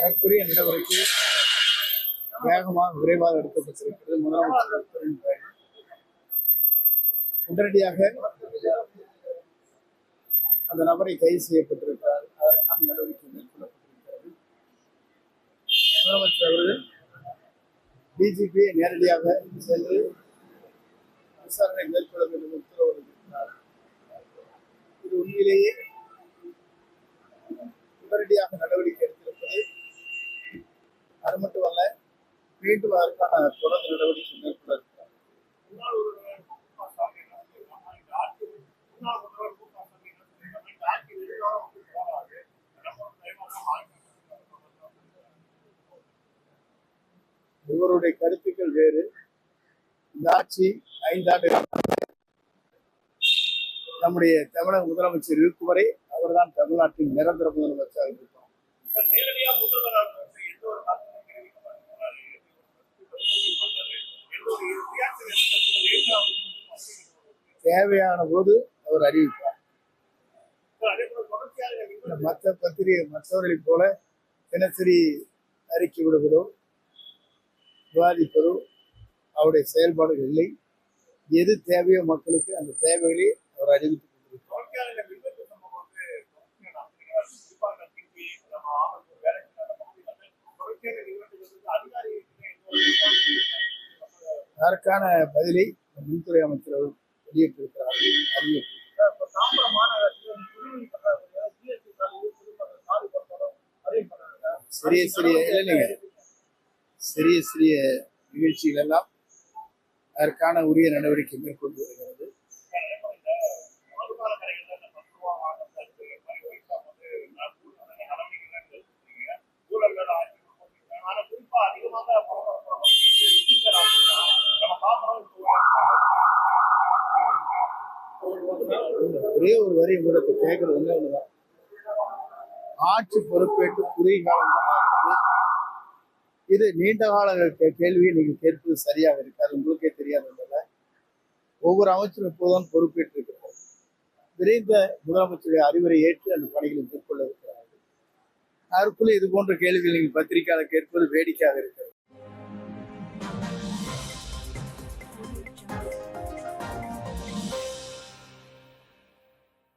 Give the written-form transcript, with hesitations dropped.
அதற்குரிய நடவடிக்கை வேகமாக விரைவாக எடுக்கப்பட்டிருக்கிறது. முதலமைச்சர் உடனடியாக அந்த நபரை கைது செய்யப்பட்டிருக்கிறார். அதற்கான நடவடிக்கை மேற்கொள்ளப்பட்டிருக்கிறது. முதலமைச்சர் அவர்கள் டிஜிபியை நேரடியாக சென்று விசாரணை மேற்கொள்ள வேண்டும் உத்தரவிட்டிருக்கிறார். இது உண்மையிலேயே உடனடியாக நடவடிக்கை எடுத்திருப்பது அது மட்டுமல்ல, மீண்டும் அதற்கான தொடர் நடவடிக்கை மேற்கொள்ள இருக்கிறார். இவருடைய கருத்துக்கள் வேறு. இந்த ஆட்சி 5 ஆண்டு நம்முடைய தமிழக முதலமைச்சர் இருக்கும் வரை அவர்தான் தமிழ்நாட்டின் நிரந்தர முதலமைச்சராக இருப்பார். தேவையான போது அவர் அறிவிப்பார். மற்ற பத்திரிகை மற்றவர்களைப் போல தினசரி அறிக்கை விடுவதோ விவாதிப்பதோ அவருடைய செயல்பாடுகள் இல்லை. எது தேவையோ மக்களுக்கு அந்த தேவைகளை அவர் அறிவித்துக் கொண்டிருக்கிறார். அதற்கான பதிலை மின்துறை அமைச்சர் அவர் வெளியிட்டிருக்கிறார்கள். சிறிய சிறிய நிகழ்ச்சிகள் எல்லாம் அதற்கான உரிய நடவடிக்கை மேற்கொண்டு வருகிறது. ஒரே ஒரு வரி உங்களுக்கு கேட்கறது ஒண்ணுதான். ஆட்சி பொறுப்பேற்று குறுகிய காலம் தான் ஆகிறது. இது நீண்ட கால கேள்வியை நீங்கள் கேட்பது சரியாக இருக்காது. உங்களுக்கே தெரியாததில்ல. ஒவ்வொரு அமைச்சரும் இப்போதான் பொறுப்பேற்று இருக்கிறார்கள். விரைந்த முதலமைச்சருடைய அறிவுரை ஏற்று அந்த பணிகளை மேற்கொள்ள இருக்கிறார்கள். அதற்குள்ளே இது போன்ற கேள்விகள் நீங்கள் பத்திரிகையாளர் கேட்பது வேடிக்கையாக இருக்கிறது.